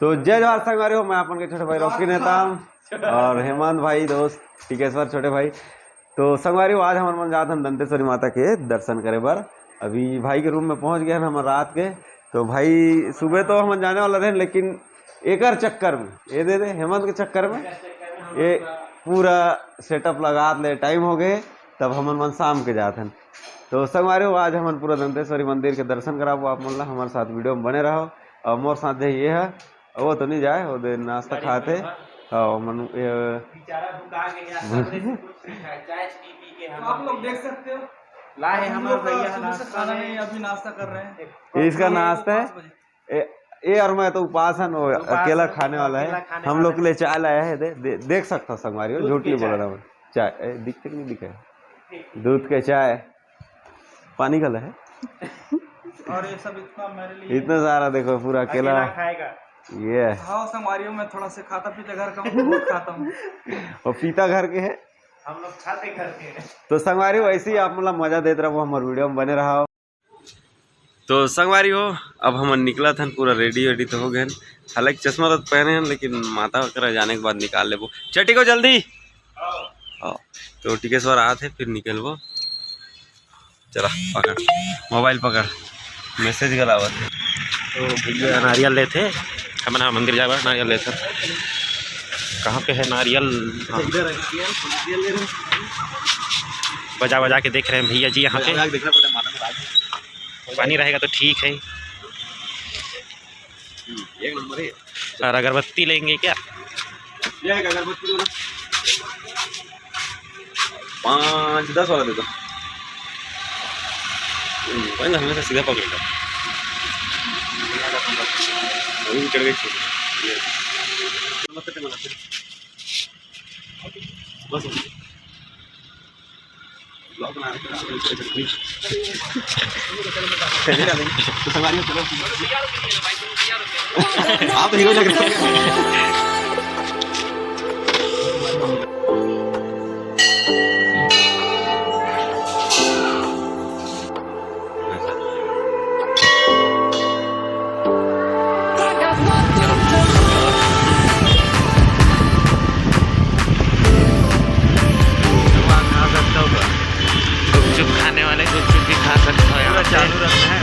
तो जय जवाहर संगवारी हो, मैं अपन के छोटे भाई रॉकी नेता हूँ और हेमंत भाई दोस्त टिकेश्वर छोटे भाई। तो संगवारी हो, आज हमारे मन जाते हैं दंतेश्वरी माता के दर्शन करे बर। अभी भाई के रूम में पहुँच गए हैं हम रात के। तो भाई सुबह तो हम जाने वाला रहे, लेकिन एक चक्कर में ये दे हेमंत के चक्कर में ये पूरा सेटअप लगा ले टाइम हो गए, तब हम मन शाम के जाते हैं। तो संगवारी हो, आज हम पूरा दंतेश्वरी मंदिर के दर्शन कराबो। आप मन हमारे साथ वीडियो में बने रहो। और मोर साथ ये है, वो तो नहीं जाए, वो दे नाश्ता खाते मनु आप लोग देख सकते हो लाए हमारे भैया नाश्ता नहीं, अभी नाश्ता कर रहे हैं। इसका नाश्ता है ये और मैं तो उपासन अकेला खाने वाला है। हम लोग के लिए चाय लाया है, देख सकता हूँ संगवारी हो, झूठ नहीं बोल रहा हूँ। चाय दिखते नहीं दिखे, दूध के चाय पानी का है और ये सब इतना मेरे लिए इतना सारा देखो, पूरा अकेला खाएगा ये। हाँ संगवारियों में थोड़ा से खाता पीता घर का बहुत खाता हूँ और पीता घर के है, हम लोग खाते घर के हैं। तो संगवारी हो ऐसे ही आप मतलब मजा देते रहो, हमारे वीडियो में बने रहो। तो संगवारी हो, अब हम निकला था पूरा रेडी वेडी तो हो गए। हालांकि चश्मा तो पहने हैं, लेकिन माता वगैरह जाने के बाद निकाल ले वो। चटी को जल्दी हाँ। तो टिकेश्वर आते फिर निकल वो। चला पकड़ मोबाइल पकड़, मैसेज गलावत है। तो भैया नारियल लेते हमारा मंदिर जाए, नारियल लेते कहाँ पे है नारियल? हाँ। बजा बजा के देख रहे हैं भैया जी यहाँ पे। पानी रहेगा तो ठीक है। एक नंबर है। और अगरबत्ती लेंगे क्या? ये है अगरबत्ती 5-10 वाला दे दो। हमेशा सीधा पकड़ लो, अभी चढ़ गई बस ब्लॉग बना आप हीरो लग रहे हैं। गुपचुप खाने वाले गुपचुप भी खा सकते हो यहाँ पे। चालू रखना है।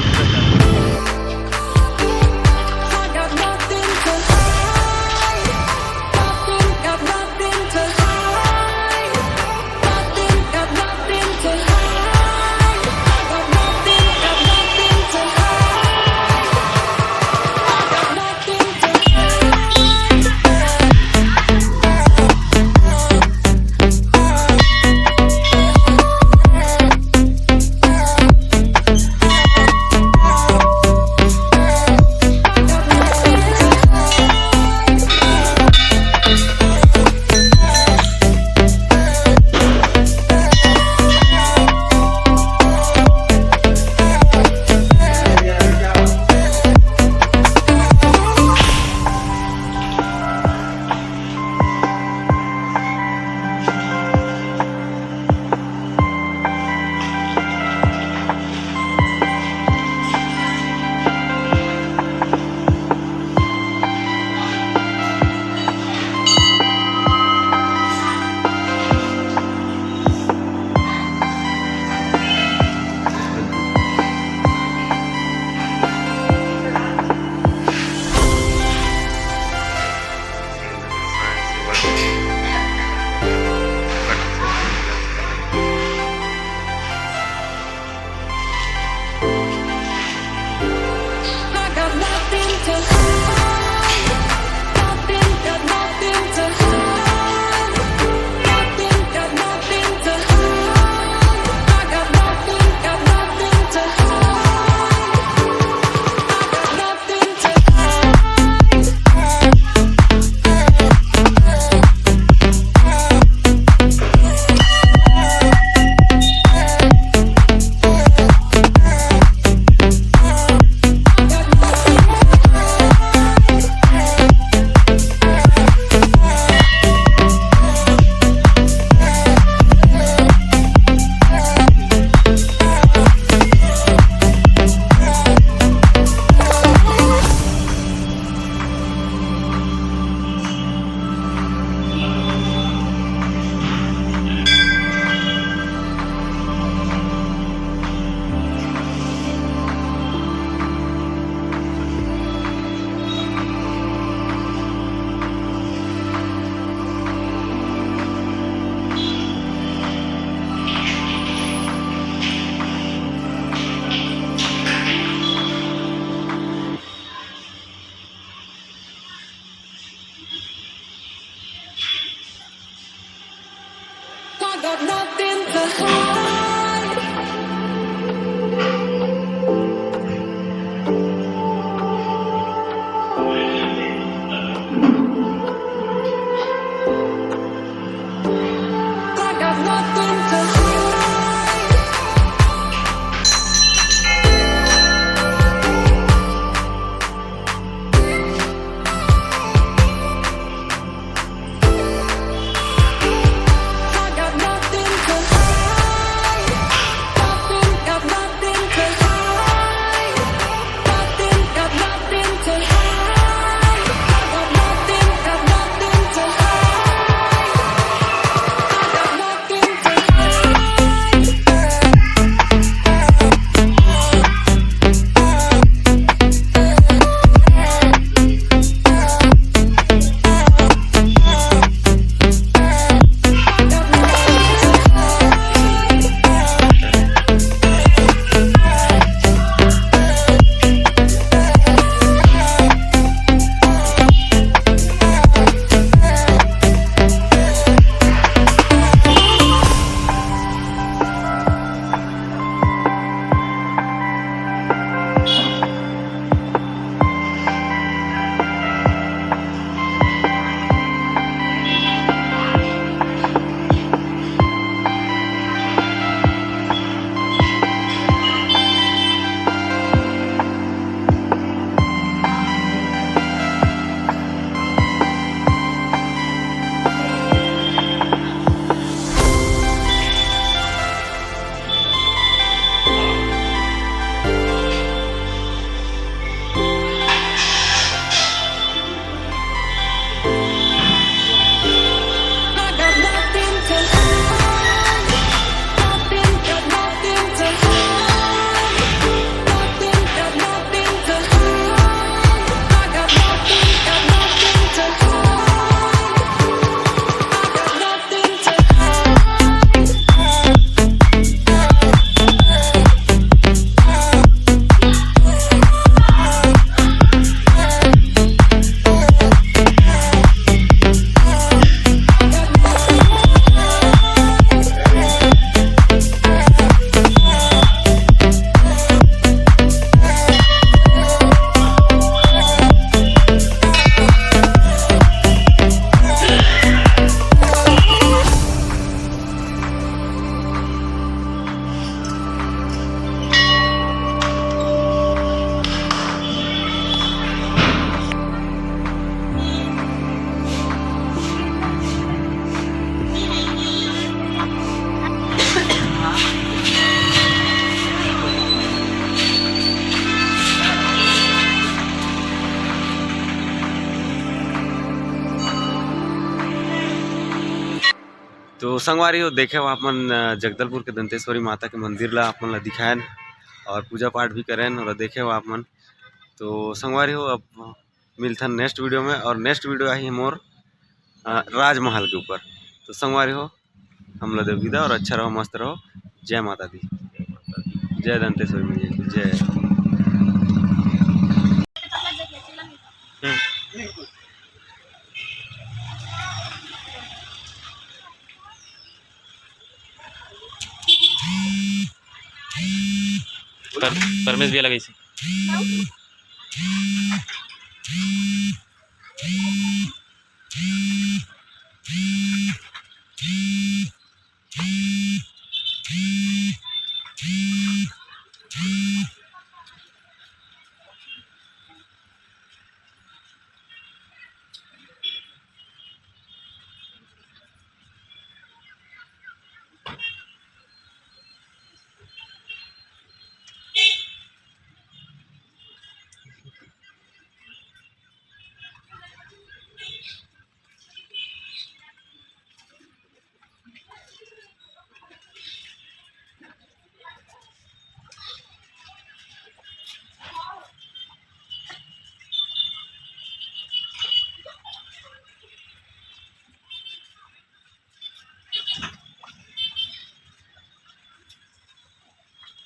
got nothing to hide. I got nothing to hide. I got nothing to hide. Nothing, got nothing to hide. Nothing, got nothing to hide. I got nothing, got nothing to hide. I got nothing to तो संगवारी हो देखे हो अपन जगदलपुर के दंतेश्वरी माता के मंदिर ला अपन ला दिखाएन और पूजा पाठ भी करें और देखे हो अपन। तो संगवारी हो अब मिलथन नेक्स्ट वीडियो में, और नेक्स्ट वीडियो आई मोर राजमहल के ऊपर। तो संगवारी हो हम लोग देव विदा और अच्छा रहो, मस्त रहो। जय माता दी, जय दंतेश्वरी मैया की जय। परमेश भी लगी